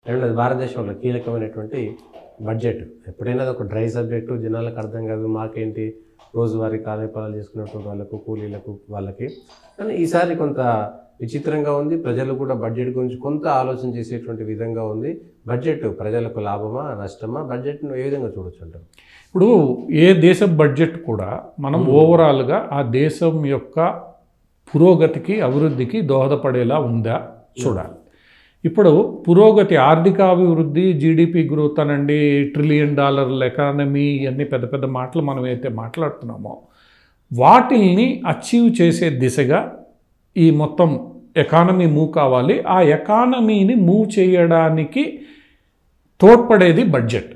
రెండోది భారతదేశంలో కీలకమైనటువంటి బడ్జెట్. ఎప్పుడైనా అది ఒక డ్రై సబ్జెక్టు, జనాలకు అర్థం కాదు. మాకేంటి రోజువారీ కార్యక్రమాలు చేసుకున్నటువంటి వాళ్ళకు, కూలీలకు, వాళ్ళకి. కానీ ఈసారి కొంత విచిత్రంగా ఉంది. ప్రజలు కూడా బడ్జెట్ గురించి కొంత ఆలోచన చేసేటువంటి విధంగా ఉంది. బడ్జెట్ ప్రజలకు లాభమా నష్టమా? బడ్జెట్ను ఏ విధంగా చూడొచ్చు అంటారు? ఇప్పుడు ఏ దేశ బడ్జెట్ కూడా మనం ఓవరాల్గా ఆ దేశం యొక్క పురోగతికి, అభివృద్ధికి దోహదపడేలా ఉందా చూడాలి. ఇప్పుడు పురోగతి, ఆర్థికాభివృద్ధి, జీడిపి గ్రోత్ అనండి, $1 ట్రిలియన్ ఎకానమీ, ఇవన్నీ పెద్ద పెద్ద మాటలు మనం అయితే మాట్లాడుతున్నామో వాటిల్ని అచీవ్ చేసే దిశగా ఈ మొత్తం ఎకానమీ మూవ్ కావాలి. ఆ ఎకానమీని మూవ్ చేయడానికి తోడ్పడేది బడ్జెట్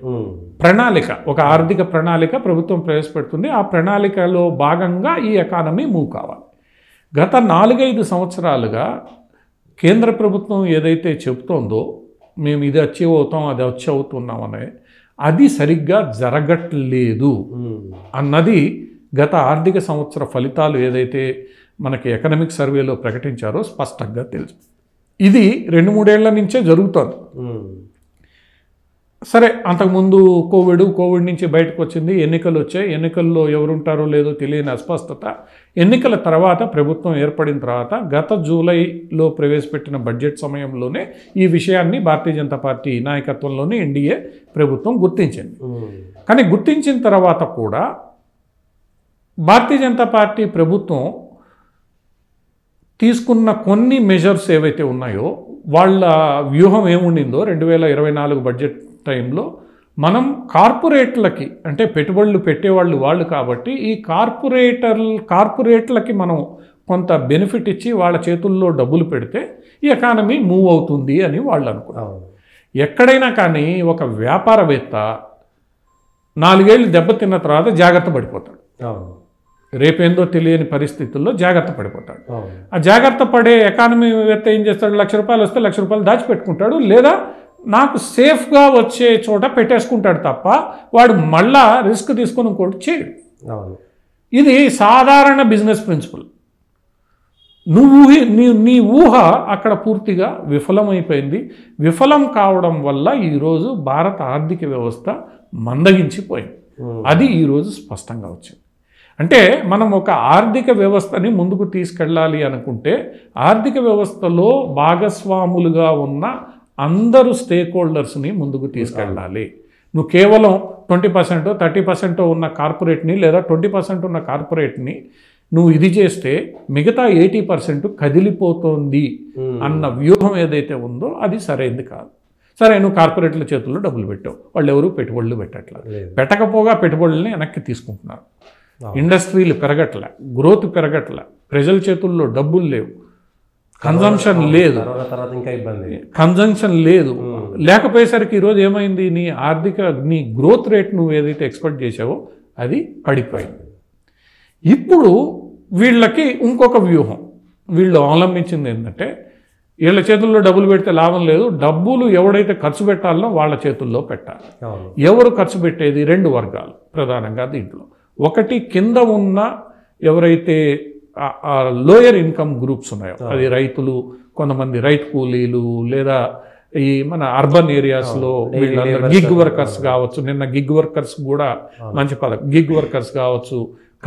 ప్రణాళిక. ఒక ఆర్థిక ప్రణాళిక ప్రభుత్వం ప్రవేశపెడుతుంది. ఆ ప్రణాళికలో భాగంగా ఈ ఎకానమీ మూవ్ కావాలి. గత 4-5 సంవత్సరాలుగా కేంద్ర ప్రభుత్వం ఏదైతే చెబుతోందో మేము ఇది అచీవ్ అవుతాం, అది అచీవ్ అవుతున్నామనే, అది సరిగ్గా జరగట్లేదు అన్నది గత ఆర్థిక సంవత్సర ఫలితాలు ఏదైతే మనకి ఎకనామిక్ సర్వేలో ప్రకటించారో స్పష్టంగా తెలుసు. ఇది 2-3 ఏళ్ల నుంచే జరుగుతోంది. సరే, అంతకుముందు కోవిడ్ నుంచి బయటకు వచ్చింది, ఎన్నికలు వచ్చాయి. ఎన్నికల్లో ఎవరుంటారో లేదో తెలియని అస్పష్టత. ఎన్నికల తర్వాత ప్రభుత్వం ఏర్పడిన తర్వాత గత జూలైలో ప్రవేశపెట్టిన బడ్జెట్ సమయంలోనే ఈ విషయాన్ని భారతీయ జనతా పార్టీ నాయకత్వంలోని ఎన్డీఏ ప్రభుత్వం గుర్తించింది. కానీ గుర్తించిన తర్వాత కూడా భారతీయ జనతా పార్టీ ప్రభుత్వం తీసుకున్న కొన్ని మెజర్స్ ఏవైతే ఉన్నాయో వాళ్ళ వ్యూహం ఏముండిందో 2024 బడ్జెట్ టైంలో మనం కార్పొరేట్లకి, అంటే పెట్టుబడులు పెట్టేవాళ్ళు వాళ్ళు కాబట్టి ఈ కార్పొరేట్లకి మనం కొంత బెనిఫిట్ ఇచ్చి వాళ్ళ చేతుల్లో డబ్బులు పెడితే ఈ ఎకానమీ మూవ్ అవుతుంది అని వాళ్ళు అనుకున్నారు. ఎక్కడైనా కానీ ఒక వ్యాపారవేత్త 4 ఏళ్ళు దెబ్బతిన్న తర్వాత జాగ్రత్త పడిపోతాడు. రేపేందో తెలియని పరిస్థితుల్లో జాగ్రత్త పడిపోతాడు. ఆ జాగ్రత్త పడే ఎకానమీవేత్త ఏం చేస్తాడు? ₹1,00,000 వస్తే ₹1,00,000 దాచిపెట్టుకుంటాడు, లేదా నాకు సేఫ్గా వచ్చే చోట పెట్టేసుకుంటాడు తప్ప వాడు మళ్ళా రిస్క్ తీసుకొని ఇంకోటి చేయడు. ఇది సాధారణ బిజినెస్ ప్రిన్సిపల్. నీ ఊహ అక్కడ పూర్తిగా విఫలమైపోయింది. విఫలం కావడం వల్ల ఈరోజు భారత ఆర్థిక వ్యవస్థ మందగించిపోయింది. అది ఈరోజు స్పష్టంగా వచ్చింది. అంటే మనం ఒక ఆర్థిక వ్యవస్థని ముందుకు తీసుకెళ్ళాలి అనుకుంటే ఆర్థిక వ్యవస్థలో భాగస్వాములుగా ఉన్న అందరూ స్టేక్ హోల్డర్స్ని ముందుకు తీసుకెళ్ళాలి. నువ్వు కేవలం 20%, 30% ఉన్న కార్పొరేట్ని లేదా 20% ఉన్న కార్పొరేట్ని నువ్వు ఇది చేస్తే మిగతా 80% కదిలిపోతుంది అన్న వ్యూహం ఏదైతే ఉందో అది సరైనది కాదు. సరే, నువ్వు కార్పొరేట్ల చేతుల్లో డబ్బులు పెట్టావు, వాళ్ళు ఎవరు పెట్టుబడులు పెట్టకపోగా పెట్టుబడుల్ని వెనక్కి తీసుకుంటున్నారు. ఇండస్ట్రీలు పెరగట్లే, గ్రోత్ పెరగట్లే, ప్రజల చేతుల్లో డబ్బులు లేవు, కన్జంప్షన్ లేదు, లేకపోయేసరికి ఈరోజు ఏమైంది? నీ గ్రోత్ రేట్ నువ్వు ఏదైతే ఎక్స్పెక్ట్ చేసావో అది పడిపోయింది. ఇప్పుడు వీళ్ళకి ఇంకొక వ్యూహం వీళ్ళు అవలంబించింది ఏంటంటే, వీళ్ళ చేతుల్లో డబ్బులు పెడితే లాభం లేదు, డబ్బులు ఎవడైతే ఖర్చు పెట్టాలనో వాళ్ళ చేతుల్లో పెట్టాలి. ఎవరు ఖర్చు పెట్టేది? 2 వర్గాలు ప్రధానంగా దీంట్లో. ఒకటి, కింద ఉన్న ఎవరైతే లోయర్ ఇన్కమ్ గ్రూప్స్ ఉన్నాయో, అది రైతులు, కొంతమంది రైతు కూలీలు, లేదా ఈ మన అర్బన్ ఏరియాస్లో వీళ్ళందరూ గిగ్ వర్కర్స్ కావచ్చు. నిన్న గిగ్ వర్కర్స్ కూడా మంచి పదం, గిగ్ వర్కర్స్ కావచ్చు,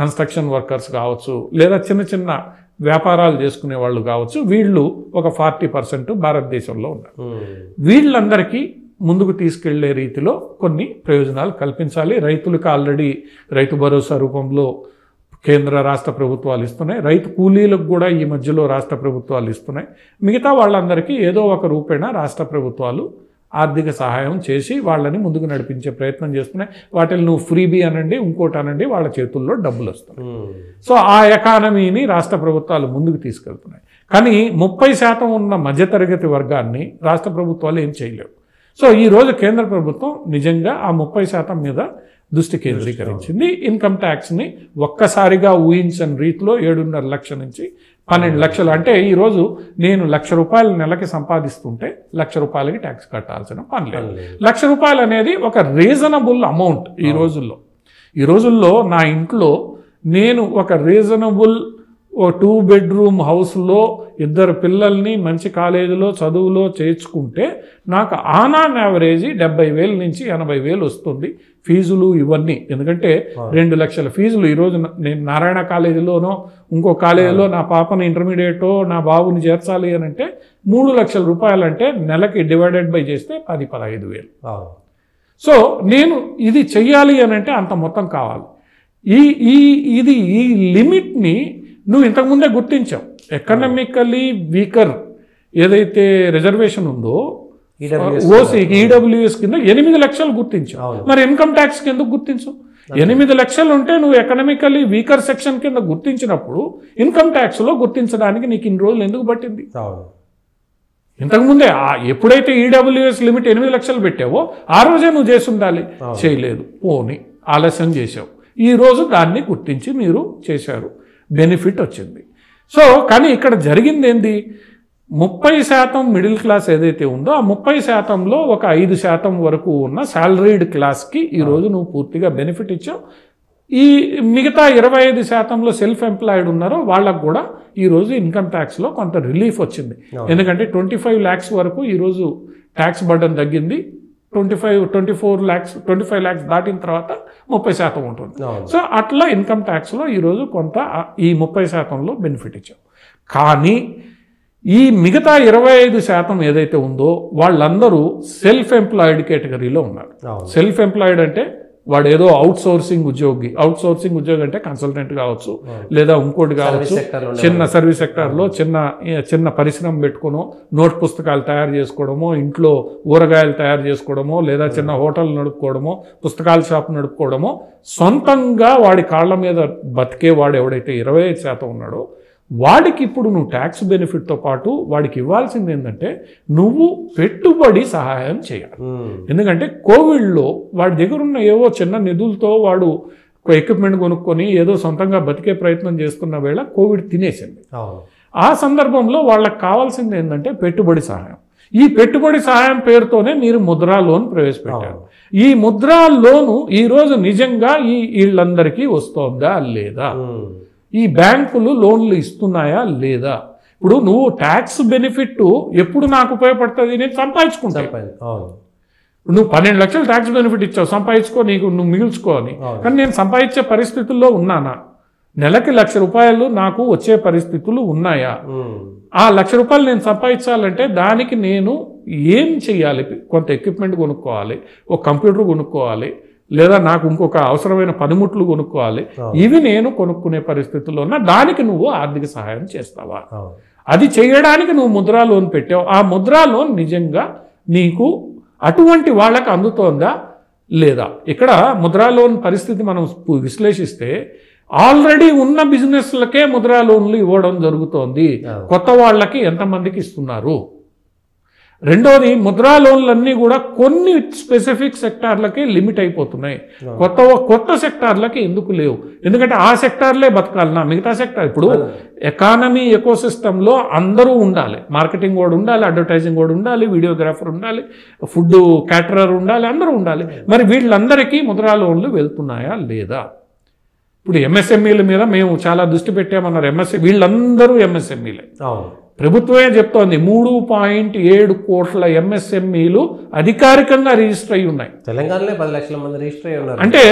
కన్స్ట్రక్షన్ వర్కర్స్ కావచ్చు, లేదా చిన్న చిన్న వ్యాపారాలు చేసుకునే వాళ్ళు కావచ్చు. వీళ్ళు ఒక 40% భారతదేశంలో ఉన్నారు. వీళ్ళందరికీ ముందుకు తీసుకెళ్లే రీతిలో కొన్ని ప్రయోజనాలు కల్పించాలి. రైతులకు ఆల్రెడీ రైతు భరోసా రూపంలో కేంద్ర రాష్ట్ర ప్రభుత్వాలు ఇస్తున్నాయి. రైతు కూలీలకు కూడా ఈ మధ్యలో రాష్ట్ర ప్రభుత్వాలు ఇస్తున్నాయి. మిగతా వాళ్ళందరికీ ఏదో ఒక రూపేణ రాష్ట్ర ప్రభుత్వాలు ఆర్థిక సహాయం చేసి వాళ్ళని ముందుకు నడిపించే ప్రయత్నం చేస్తున్నాయి. వాటిని నువ్వు ఫ్రీబీ అనండి, ఇంకోటి అనండి, వాళ్ళ చేతుల్లో డబ్బులు వస్తున్నాయి. సో ఆ ఎకానమీని రాష్ట్ర ప్రభుత్వాలు ముందుకు తీసుకెళ్తున్నాయి. కానీ 30% ఉన్న మధ్యతరగతి వర్గాన్ని రాష్ట్ర ప్రభుత్వాలు ఏం చేయలేవు. సో ఈరోజు కేంద్ర ప్రభుత్వం నిజంగా ఆ 30% మీద దృష్టి కేంద్రీకరించింది. ఇన్కమ్ ట్యాక్స్ని ఒక్కసారిగా ఊహించని రీతిలో 7.5 లక్షల నుంచి 12 లక్షలు. అంటే ఈరోజు నేను ₹1,00,000 నెలకి సంపాదిస్తుంటే ₹1,00,000కి ట్యాక్స్ కట్టాల్సిన పని లేదు. ₹1,00,000 అనేది ఒక రీజనబుల్ అమౌంట్ ఈ రోజుల్లో. నా ఇంట్లో నేను ఒక రీజనబుల్ ఓ 2 బెడ్రూమ్ హౌస్లో 2 పిల్లల్ని మంచి కాలేజీలో చదువులో చేర్చుకుంటే నాకు ఆన్ యావరేజ్ 70,000 నుంచి 80,000 వస్తుంది ఫీజులు ఇవన్నీ. ఎందుకంటే 2 లక్షల ఫీజులు ఈరోజు నేను నారాయణ కాలేజీలోనో ఇంకో కాలేజీలో నా పాపని ఇంటర్మీడియటో నా బాబుని చేర్చాలి అని అంటే 3 లక్షల రూపాయలు అంటే నెలకి డివైడెడ్ బై చేస్తే 10-15,000. సో నేను ఇది చెయ్యాలి అని అంటే అంత మొత్తం కావాలి. ఈ లిమిట్ని నువ్వు ఇంతకుముందే గుర్తించావు. ఎకనామికలీ వీకర్ ఏదైతే రిజర్వేషన్ ఉందో ఓసీకి ఈడబ్ల్యూఎస్ కింద 8 లక్షలు గుర్తించావు. మరి ఇన్కమ్ ట్యాక్స్ కింద గుర్తించు. 8 లక్షలు ఉంటే నువ్వు ఎకనామికలీ వీకర్ సెక్షన్ కింద గుర్తించినప్పుడు ఇన్కమ్ ట్యాక్స్లో గుర్తించడానికి నీకు ఇన్ని రోజులు ఎందుకు పట్టింది? ఇంతకుముందే ఎప్పుడైతే ఈడబ్ల్యూఎస్ లిమిట్ 8 లక్షలు పెట్టావో ఆ రోజే నువ్వు చేసి ఉండాలి. చేయలేదు, పోనీ ఆలస్యం చేసావు. ఈరోజు దాన్ని గుర్తించి మీరు చేశారు, బెనిఫిట్ వచ్చింది. సో కానీ ఇక్కడ జరిగింది ఏంది? 30% మిడిల్ క్లాస్ ఏదైతే ఉందో ఆ 30%లో ఒక 5% వరకు ఉన్న శాలరీడ్ క్లాస్కి ఈరోజు నువ్వు పూర్తిగా బెనిఫిట్ ఇచ్చావు. ఈ మిగతా 25%లో సెల్ఫ్ ఎంప్లాయిడ్ ఉన్నారో వాళ్ళకు కూడా ఈరోజు ఇన్కమ్ ట్యాక్స్లో కొంత రిలీఫ్ వచ్చింది. ఎందుకంటే 25 lakhs వరకు ఈరోజు ట్యాక్స్ బర్డన్ తగ్గింది. 25 lakhs దాటిన తర్వాత 30% ఉంటుంది. సో అట్లా ఇన్కమ్ ట్యాక్స్లో ఈరోజు కొంత ఈ 30%లో బెనిఫిట్ ఇచ్చాం. కానీ ఈ మిగతా 25% ఏదైతే ఉందో వాళ్ళందరూ సెల్ఫ్ ఎంప్లాయిడ్ కేటగిరీలో ఉన్నారు. సెల్ఫ్ ఎంప్లాయిడ్ అంటే వాడు ఏదో అవుట్ సోర్సింగ్ ఉద్యోగి అంటే కన్సల్టెంట్ కావచ్చు, లేదా ఇంకోటి కావచ్చు, చిన్న సర్వీస్ సెక్టార్లో చిన్న పరిశ్రమ పెట్టుకోనో, నోట్ పుస్తకాలు తయారు చేసుకోవడమో, ఇంట్లో ఊరగాయలు తయారు చేసుకోవడమో, లేదా చిన్న హోటల్ నడుపుకోవడమో, పుస్తకాల షాప్ నడుపుకోవడమో, సొంతంగా వాడి కాళ్ళ మీద బతికే వాడు ఎవడైతే 25% ఉన్నాడో వాడికి ఇప్పుడు నువ్వు ట్యాక్స్ బెనిఫిట్తో పాటు వాడికి ఇవ్వాల్సింది ఏంటంటే నువ్వు పెట్టుబడి సహాయం చేయాలి. ఎందుకంటే కోవిడ్లో వాడి దగ్గర ఉన్న ఏవో చిన్న నిధులతో వాడు ఎక్విప్మెంట్ కొనుక్కొని ఏదో సొంతంగా బతికే ప్రయత్నం చేస్తున్న వేళ కోవిడ్ తినేసింది. ఆ సందర్భంలో వాళ్ళకి కావాల్సింది ఏంటంటే పెట్టుబడి సహాయం. ఈ పెట్టుబడి సహాయం పేరుతోనే మీరు ముద్రా లోన్ ప్రవేశపెట్టారు. ఈ ముద్రా లోను ఈరోజు నిజంగా వీళ్ళందరికీ వస్తోందా లేదా? ఈ బ్యాంకులు లోన్లు ఇస్తున్నాయా లేదా? ఇప్పుడు నువ్వు ట్యాక్స్ బెనిఫిట్ ఎప్పుడు నాకు ఉపయోగపడుతుంది? నేను సంపాదించుకుంటాను. నువ్వు 12 లక్షలు ట్యాక్స్ బెనిఫిట్ ఇచ్చావు, సంపాదించుకో, నువ్వు మిగుల్చుకో అని. కానీ నేను సంపాదించే పరిస్థితుల్లో ఉన్నానా? నెలకి 1,00,000 రూపాయలు నాకు వచ్చే పరిస్థితులు ఉన్నాయా? ఆ 1,00,000 రూపాయలు నేను సంపాదించాలంటే దానికి నేను ఏం చెయ్యాలి? కొంత ఎక్విప్మెంట్ కొనుక్కోవాలి, ఒక కంప్యూటర్ కొనుక్కోవాలి, లేదా నాకు ఇంకొక అవసరమైన పనిముట్లు కొనుక్కోవాలి. ఇవి నేను కొనుక్కునే పరిస్థితుల్లో ఉన్నా దానికి నువ్వు ఆర్థిక సహాయం చేస్తావా? అది చేయడానికి నువ్వు ముద్రా లోన్ పెట్టావు. ఆ ముద్రా లోన్ నిజంగా నీకు అటువంటి వాళ్ళకి అందుతోందా లేదా? ఇక్కడ ముద్రా లోన్ పరిస్థితి మనం విశ్లేషిస్తే ఆల్రెడీ ఉన్న బిజినెస్లకే ముద్రా లోన్లు ఇవ్వడం జరుగుతోంది. కొత్త వాళ్ళకి ఎంతమందికి ఇస్తున్నారు? రెండోది, ముద్రా లోన్లన్నీ కూడా కొన్ని స్పెసిఫిక్ సెక్టార్లకే లిమిట్ అయిపోతున్నాయి. కొత్త సెక్టార్లకి ఎందుకు లేవు? ఎందుకంటే ఆ సెక్టార్లే బతకాలన్నా, మిగతా సెక్టార్ ఇప్పుడు ఎకానమీ ఎకోసిస్టంలో అందరూ ఉండాలి. మార్కెటింగ్ వాడు ఉండాలి, అడ్వర్టైజింగ్ వాడు ఉండాలి, వీడియోగ్రాఫర్ ఉండాలి, ఫుడ్ క్యాటరర్ ఉండాలి, అందరూ ఉండాలి. మరి వీళ్ళందరికీ ముద్రా లోన్లు వెళ్తున్నాయా లేదా? ఇప్పుడు ఎంఎస్ఎంఈల మీద మేము చాలా దృష్టి పెట్టామన్నారు. వీళ్ళందరూ ఎంఎస్ఎంఈలే. ప్రభుత్వమే చెప్తోంది 3.7 కోట్ల ఎంఎస్ఎంఈలు అధికారికంగా రిజిస్టర్ అయి ఉన్నాయి. తెలంగాణలో 10 లక్షల మంది రిజిస్టర్ అయి ఉన్నారు. అంటే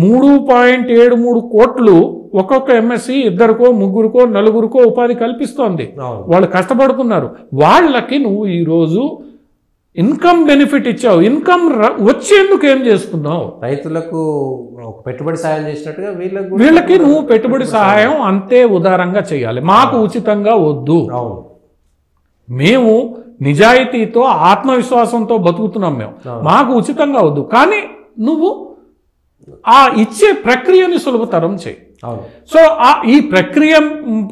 3.73 కోట్లు ఒక్కొక్క ఎంఎస్సి 2కో 3కో 4కో ఉపాధి కల్పిస్తోంది. వాళ్ళు కష్టపడుతున్నారు. వాళ్ళకి నువ్వు ఈరోజు ఇన్కమ్ బెనిఫిట్ ఇచ్చావు. ఇన్కమ్ వచ్చేందుకు ఏం చేస్తున్నావు? రైతులకు పెట్టుబడి సహాయం చేసినట్టుగా వీళ్ళకి నువ్వు పెట్టుబడి సహాయం అంతే ఉదారంగా చేయాలి. మాకు ఉచితంగా వద్దు. మేము నిజాయితీతో ఆత్మవిశ్వాసంతో బతుకుతున్నాం. మాకు ఉచితంగా వద్దు. కానీ నువ్వు ఆ ఇచ్చే ప్రక్రియని సులభతరం చేయి. సో ఈ ప్రక్రియ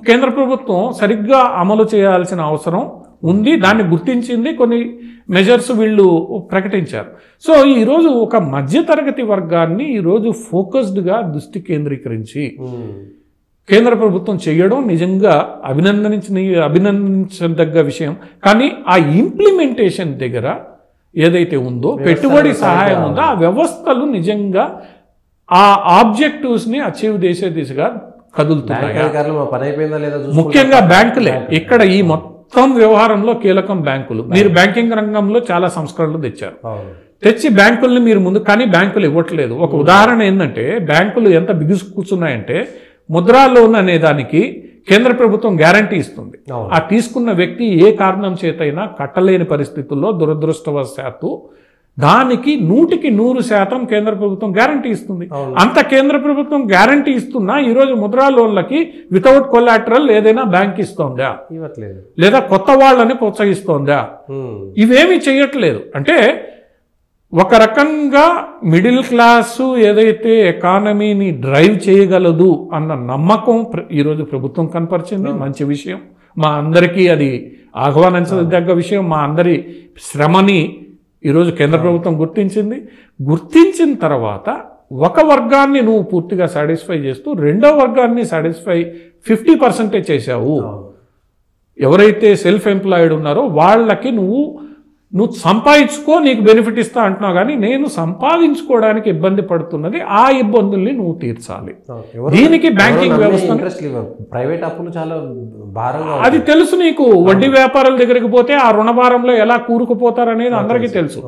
కేంద్ర ప్రభుత్వం సరిగ్గా అమలు చేయాల్సిన అవసరం ఉంది. దాన్ని గుర్తించింది, కొన్ని మెజర్స్ వీళ్ళు ప్రకటించారు. సో ఈరోజు ఒక మధ్యతరగతి వర్గాన్ని ఈరోజు ఫోకస్డ్గా దృష్టి కేంద్రీకరించి కేంద్ర ప్రభుత్వం చేయడం నిజంగా అభినందించదగ్గ విషయం. కానీ ఆ ఇంప్లిమెంటేషన్ దగ్గర ఏదైతే ఉందో, పెట్టుబడి సహాయం ఉందో, ఆ వ్యవస్థలు నిజంగా ఆ ఆబ్జెక్టివ్స్ని అచీవ్ చేసే దిశగా కదులుతున్నాయి. అధికారులు మా పని అయిపోయిందా లేదా ముఖ్యంగా బ్యాంకులే ఇక్కడ ఈ మొత్తం వ్యవహారంలో కీలకం బ్యాంకులు. మీరు బ్యాంకింగ్ రంగంలో చాలా సంస్కరణలు తెచ్చారు, తెచ్చి బ్యాంకుల్ని మీరు ముందు, కానీ బ్యాంకులు ఇవ్వట్లేదు. ఒక ఉదాహరణ ఏంటంటే బ్యాంకులు ఎంత బిగుసు కూర్చున్నాయంటే ముద్రా లోన్ అనే దానికి కేంద్ర ప్రభుత్వం గ్యారంటీ ఇస్తుంది. ఆ తీసుకున్న వ్యక్తి ఏ కారణం చేతైనా కట్టలేని పరిస్థితుల్లో దురదృష్టవశాత్తు దానికి 100% కేంద్ర ప్రభుత్వం గ్యారంటీ ఇస్తుంది. అంత కేంద్ర ప్రభుత్వం గ్యారంటీ ఇస్తున్నా ఈరోజు ముద్రా లోన్లకి వితౌట్ కొలాటరల్ ఏదైనా బ్యాంక్ ఇస్తోందా, లేదా కొత్త వాళ్ళని ప్రోత్సహిస్తోందా? ఇవేమీ చేయట్లేదు. అంటే ఒక రకంగా మిడిల్ క్లాసు ఏదైతే ఎకానమీని డ్రైవ్ చేయగలదు అన్న నమ్మకం ఈరోజు ప్రభుత్వం కనపరిచింది. మంచి విషయం, మా అందరికీ అది ఆహ్వానించదగ్గ విషయం. మా అందరి శ్రమని ఈరోజు కేంద్ర ప్రభుత్వం గుర్తించింది. గుర్తించిన తర్వాత ఒక వర్గాన్ని నువ్వు పూర్తిగా సాటిస్ఫై చేస్తూ రెండో వర్గాన్ని సాటిస్ఫై 50% చేశావు. ఎవరైతే సెల్ఫ్ ఎంప్లాయిడ్ ఉన్నారో వాళ్ళకి నువ్వు సంపాదించుకో, నీకు బెనిఫిట్ ఇస్తా అంటున్నావు, కానీ నేను సంపాదించుకోవడానికి ఇబ్బంది పడుతున్నది, ఆ ఇబ్బందుల్ని నువ్వు తీర్చాలి. దీనికి బ్యాంకింగ్ వ్యవస్థ, ప్రైవేట్ అప్పులు చాలా భారంగా, అది తెలుసు నీకు. వడ్డీ వ్యాపారాల దగ్గరికి పోతే ఆ రుణభారంలో ఎలా కూరుకుపోతారనేది అందరికీ తెలుసు.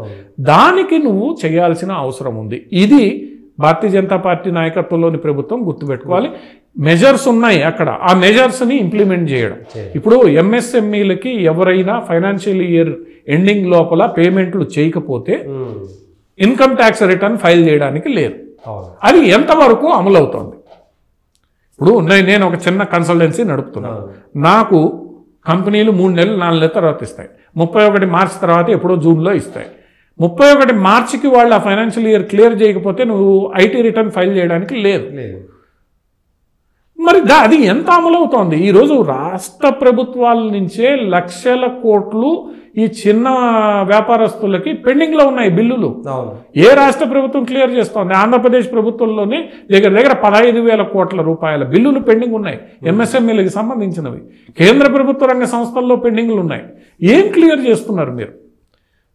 దానికి నువ్వు చేయాల్సిన అవసరం ఉంది. ఇది భారతీయ జనతా పార్టీ నాయకత్వంలోని ప్రభుత్వం గుర్తుపెట్టుకోవాలి. మెజర్స్ ఉన్నాయి అక్కడ, ఆ మెజర్స్ని ఇంప్లిమెంట్ చేయడం. ఇప్పుడు ఎంఎస్ఎంఈలకి ఎవరైనా ఫైనాన్షియల్ ఇయర్ ఎండింగ్ లోపల పేమెంట్లు చేయకపోతే ఇన్కమ్ ట్యాక్స్ రిటర్న్ ఫైల్ చేయడానికి లేదు. అది ఎంతవరకు అమలవుతోంది? ఇప్పుడు నేను ఒక చిన్న కన్సల్టెన్సీ నడుపుతున్నాను. నాకు కంపెనీలు 3 నెలలు 4 నెలల తర్వాత ఇస్తాయి. 31 మార్చి తర్వాత ఎప్పుడో జూన్లో ఇస్తాయి. 31 మార్చికి వాళ్ళు ఆ ఫైనాన్షియల్ ఇయర్ క్లియర్ చేయకపోతే నువ్వు ఐటీ రిటర్న్ ఫైల్ చేయడానికి లేదు. మరి అది ఎంత అమలవుతోంది? ఈరోజు రాష్ట్ర ప్రభుత్వాల నుంచే లక్షల కోట్లు ఈ చిన్న వ్యాపారస్తులకి పెండింగ్లో ఉన్నాయి బిల్లులు. ఏ రాష్ట్ర ప్రభుత్వం క్లియర్ చేస్తోంది? ఆంధ్రప్రదేశ్ ప్రభుత్వంలోనే దగ్గర 15,000 కోట్ల రూపాయల బిల్లులు పెండింగ్ ఉన్నాయి, ఎంఎస్ఎంఈలకి సంబంధించినవి. కేంద్ర ప్రభుత్వ రంగ సంస్థల్లో పెండింగ్లు ఉన్నాయి. ఏం క్లియర్ చేస్తున్నారు మీరు?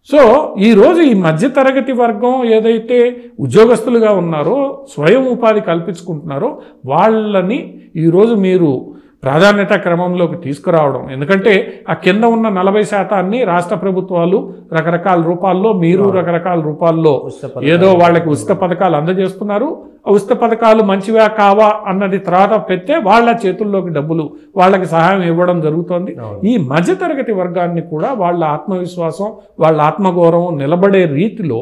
సో ఈరోజు ఈ మధ్యతరగతి వర్గం ఏదైతే ఉద్యోగస్తులుగా ఉన్నారో, స్వయం ఉపాధి కల్పించుకుంటున్నారో వాళ్ళని ఈరోజు మీరు ప్రాధాన్యత క్రమంలోకి తీసుకురావడం. ఎందుకంటే ఆ కింద ఉన్న 40% రాష్ట్ర ప్రభుత్వాలు రకరకాల రూపాల్లో, మీరు రకరకాల రూపాల్లో ఏదో వాళ్ళకి ఉచిత పథకాలు అందజేస్తున్నారు. ఉచిత పథకాలు మంచివా కావా అన్నది తర్వాత పెడితే వాళ్ళ చేతుల్లోకి డబ్బులు, వాళ్ళకి సహాయం ఇవ్వడం జరుగుతోంది. ఈ మధ్యతరగతి వర్గాన్ని కూడా వాళ్ళ ఆత్మవిశ్వాసం, వాళ్ళ ఆత్మగౌరవం నిలబడే రీతిలో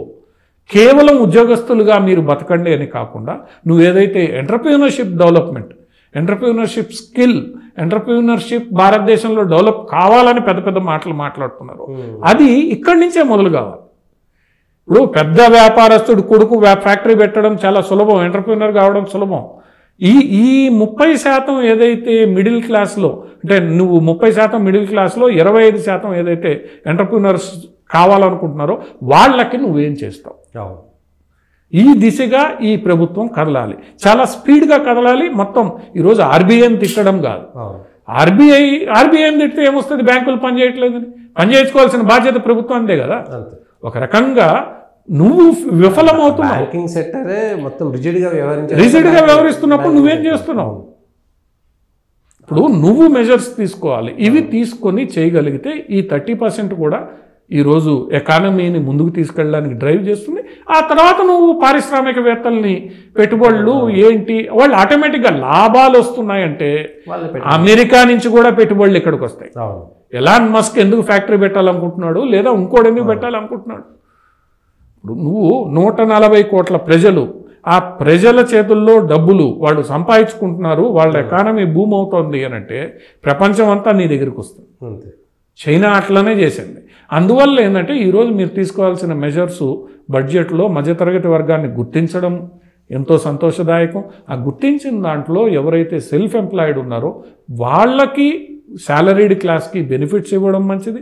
కేవలం ఉద్యోగస్తులుగా మీరు బతకండి అని కాకుండా, నువ్వు ఏదైతే entrepreneurship development, entrepreneurship skill, entrepreneurship భారతదేశంలో డెవలప్ కావాలని పెద్ద పెద్ద మాటలు మాట్లాడుతున్నారు. అది ఇక్కడి నుంచే మొదలు కావాలి. ఇప్పుడు పెద్ద వ్యాపారస్తుడు కొడుకు ఫ్యాక్టరీ పెట్టడం చాలా సులభం, ఎంటర్‌ప్రెన్యూర్ కావడం సులభం. ఈ 30% ఏదైతే మిడిల్ క్లాస్లో, అంటే నువ్వు 30% మిడిల్ క్లాస్లో 25% ఏదైతే ఎంటర్‌ప్రెన్యూర్స్ కావాలనుకుంటున్నారో వాళ్ళకి నువ్వేం చేస్తావు? ఈ దిశగా ఈ ప్రభుత్వం కదలాలి, చాలా స్పీడ్గా కదలాలి. మొత్తం ఈరోజు ఆర్బీఐని తిట్టడం కాదు. ఆర్బీఐని తిడితే ఏమొస్తుంది? బ్యాంకులు పనిచేయట్లేదని. పనిచేయించుకోవాల్సిన బాధ్యత ప్రభుత్వందే కదా. ఒక రకంగా నువ్వు విఫలమవుతున్నావు. బ్యాంకింగ్ సెక్టరే మొత్తం రిజిడ్గా వ్యవహరిస్తున్నప్పుడు నువ్వేం చేస్తున్నావు? ఇప్పుడు నువ్వు మెజర్స్ తీసుకోవాలి. ఇవి తీసుకొని చేయగలిగితే ఈ 30% కూడా ఈరోజు ఎకానమీని ముందుకు తీసుకెళ్ళడానికి డ్రైవ్ చేస్తుంది. ఆ తర్వాత నువ్వు పారిశ్రామికవేత్తల్ని, పెట్టుబడులు ఏంటి, వాళ్ళు ఆటోమేటిక్గా లాభాలు వస్తున్నాయంటే అమెరికా నుంచి కూడా పెట్టుబడులు ఇక్కడికి వస్తాయి. ఎలాన్ మస్క్ ఎందుకు ఫ్యాక్టరీ పెట్టాలనుకుంటున్నాడు, లేదా ఇంకోటి ఎందుకు పెట్టాలనుకుంటున్నాడు? ఇప్పుడు నువ్వు 140 కోట్ల ప్రజలు, ఆ ప్రజల చేతుల్లో డబ్బులు వాళ్ళు సంపాదించుకుంటున్నారు, వాళ్ళ ఎకానమీ బూమ్ అవుతోంది అని అంటే ప్రపంచం అంతా నీ దగ్గరికి వస్తుంది. చైనా అట్లనే చేసింది. అందువల్ల ఏంటంటే ఈరోజు మీరు తీసుకోవాల్సిన మెజర్స్ బడ్జెట్లో మధ్యతరగతి వర్గాన్ని గుర్తించడం ఎంతో సంతోషదాయకం. ఆ గుర్తించిన దాంట్లో ఎవరైతే సెల్ఫ్ ఎంప్లాయిడ్ ఉన్నారో వాళ్ళకి, శాలరీడ్ క్లాస్కి బెనిఫిట్స్ ఇవ్వడం మంచిది.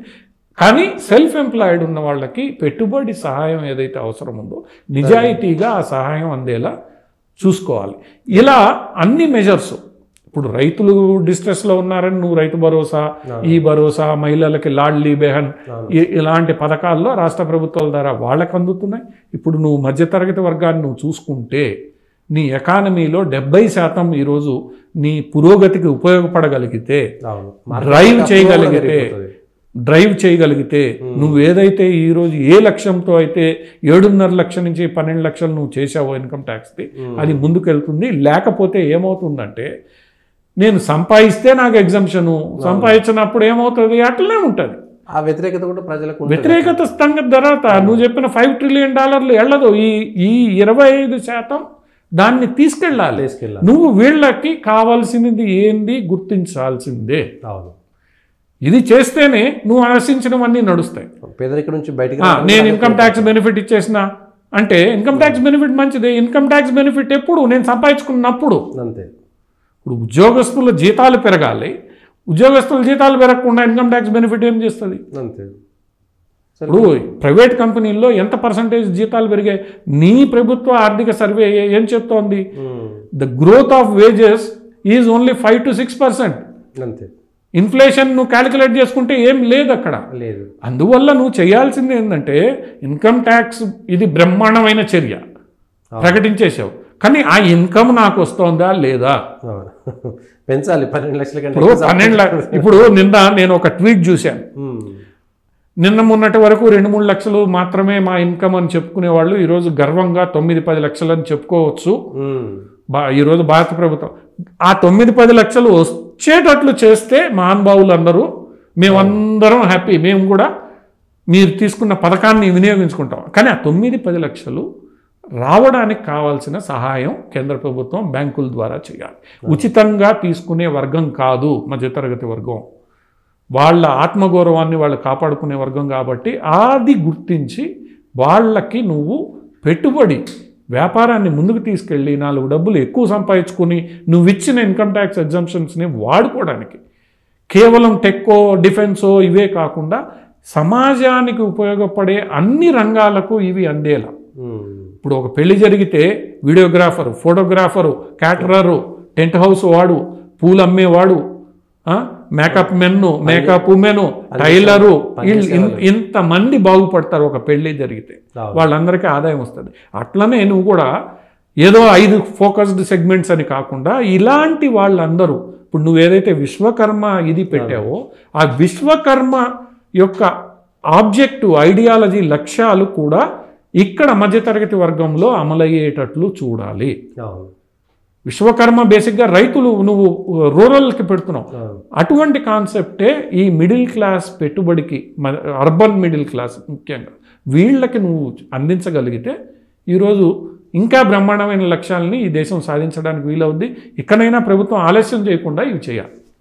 కానీ సెల్ఫ్ ఎంప్లాయిడ్ ఉన్న వాళ్ళకి పెట్టుబడి సహాయం ఏదైతే అవసరం ఉందో నిజాయితీగా ఆ సహాయం అందేలా చూసుకోవాలి. ఇలా అన్ని మెజర్స్, ఇప్పుడు రైతులు డిస్ట్రెస్లో ఉన్నారని నువ్వు రైతు భరోసా, ఈ భరోసా, మహిళలకి లాడ్లీ బెహన్, ఇలాంటి పథకాల్లో రాష్ట్ర ప్రభుత్వాల ద్వారా వాళ్ళకి అందుతున్నాయి. ఇప్పుడు నువ్వు మధ్యతరగతి వర్గాన్ని నువ్వు చూసుకుంటే నీ ఎకానమీలో 70% ఈరోజు నీ పురోగతికి ఉపయోగపడగలిగితే, డ్రైవ్ చేయగలిగితే నువ్వు ఏదైతే ఈరోజు ఏ లక్ష్యంతో అయితే 7.5 లక్షల నుంచి 12 లక్షలు నువ్వు చేసావో ఇన్కమ్ ట్యాక్స్ది, అది ముందుకెళ్తుంది. లేకపోతే ఏమవుతుందంటే, నేను సంపాదిస్తే నాకు ఎగ్జంప్షను, సంపాదించినప్పుడు ఏమవుతుంది, అట్లనే ఉంటుంది. ఆ వ్యతిరేకత కూడా ప్రజలకు వ్యతిరేకత సంగతి తర్వాత నువ్వు చెప్పిన $5 ట్రిలియన్ వెళ్ళదు. ఈ 25% దాన్ని తీసుకెళ్ళాలి. నువ్వు వీళ్ళకి కావాల్సినది ఏంది గుర్తించాల్సిందే. ఇది చేస్తేనే నువ్వు ఆశించినవన్నీ నడుస్తాయి. పేదరికం నుంచి బయటకు నేను ఇన్కమ్ ట్యాక్స్ బెనిఫిట్ ఇచ్చేసిన అంటే, ఇన్కమ్ ట్యాక్స్ బెనిఫిట్ మంచిదే. ఇన్కమ్ ట్యాక్స్ బెనిఫిట్ ఎప్పుడు నేను సంపాదించుకున్నప్పుడు. అంతే. ఇప్పుడు ఉద్యోగస్తుల జీతాలు పెరగాలి, ఉద్యోగస్తుల జీతాలు పెరగకుండా ఇన్కమ్ ట్యాక్స్ బెనిఫిట్ ఏం చేస్తుంది? అంతే. ఇప్పుడు ప్రైవేట్ కంపెనీల్లో ఎంత పర్సంటేజ్ జీతాలు పెరిగాయి? నీ ప్రభుత్వ ఆర్థిక సర్వే ఏం చెప్తోంది? The growth of wages is only 5 to 6%. అంతే. ఇన్ఫ్లేషన్ నువ్వు క్యాలిక్యులేట్ చేసుకుంటే ఏం లేదు అక్కడ. లేదు. అందువల్ల నువ్వు చేయాల్సింది ఏంటంటే, ఇన్కమ్ ట్యాక్స్ ఇది బ్రహ్మాండమైన చర్య ప్రకటించేసావు, కానీ ఆ ఇన్కమ్ నాకు వస్తుందా లేదా పెంచాలి. 12 లక్షల కంటే ఇప్పుడు నిన్న నేను ఒక ట్వీట్ చూశాను. నిన్న మొన్నటి వరకు 2-3 లక్షలు మాత్రమే మా ఇన్కమ్ అని చెప్పుకునే వాళ్ళు ఈరోజు గర్వంగా 9-10 లక్షలు అని చెప్పుకోవచ్చు. ఈరోజు భారత ప్రభుత్వం ఆ 9-10 లక్షలు వచ్చేటట్లు చేస్తే మహానుభావులందరూ మేమందరం హ్యాపీ, మేము కూడా మీరు తీసుకున్న పథకాన్ని వినియోగించుకుంటాం. కానీ ఆ 9-10 లక్షలు రావడానికి కావాల్సిన సహాయం కేంద్ర ప్రభుత్వం బ్యాంకుల ద్వారా చేయాలి. ఉచితంగా తీసుకునే వర్గం కాదు మధ్యతరగతి వర్గం, వాళ్ళ ఆత్మగౌరవాన్ని వాళ్ళు కాపాడుకునే వర్గం. కాబట్టి అది గుర్తించి వాళ్ళకి నువ్వు పెట్టుబడి వ్యాపారాన్ని ముందుకు తీసుకెళ్ళి 4 డబ్బులు ఎక్కువ సంపాదించుకుని నువ్వు ఇచ్చిన ఇన్కమ్ ట్యాక్స్ ఎగ్జంప్షన్స్ని వాడుకోవడానికి, కేవలం టెక్కో డిఫెన్సో ఇవే కాకుండా సమాజానికి ఉపయోగపడే అన్ని రంగాలకు ఇవి అందేలా. ఇప్పుడు ఒక పెళ్లి జరిగితే videographer, photographer, caterer, tent house వాడు, పూలు అమ్మేవాడు, makeup men, makeup women, tailor, ఇంతమంది బాగుపడతారు ఒక పెళ్లి జరిగితే. వాళ్ళందరికీ ఆదాయం వస్తుంది. అట్లనే నువ్వు కూడా ఏదో 5 ఫోకస్డ్ సెగ్మెంట్స్ అని కాకుండా ఇలాంటి వాళ్ళందరూ, ఇప్పుడు నువ్వు ఏదైతే విశ్వకర్మ ఇది పెట్టావో ఆ విశ్వకర్మ యొక్క ఆబ్జెక్టివ్, ఐడియాలజీ, లక్ష్యాలు కూడా ఇక్కడ మధ్యతరగతి వర్గంలో అమలయ్యేటట్లు చూడాలి. విశ్వకర్మ బేసిక్గా రైతులు, నువ్వు రూరల్కి పెడుతున్నావు. అటువంటి కాన్సెప్టే ఈ మిడిల్ క్లాస్ పెట్టుబడికి, అర్బన్ మిడిల్ క్లాస్ ముఖ్యంగా వీళ్ళకి నువ్వు అందించగలిగితే ఈరోజు ఇంకా బ్రహ్మాండమైన లక్ష్యాలని ఈ దేశం సాధించడానికి వీలవుద్ది. ఇక్కడైనా ప్రభుత్వం ఆలస్యం చేయకుండా ఇవి చేయాలి.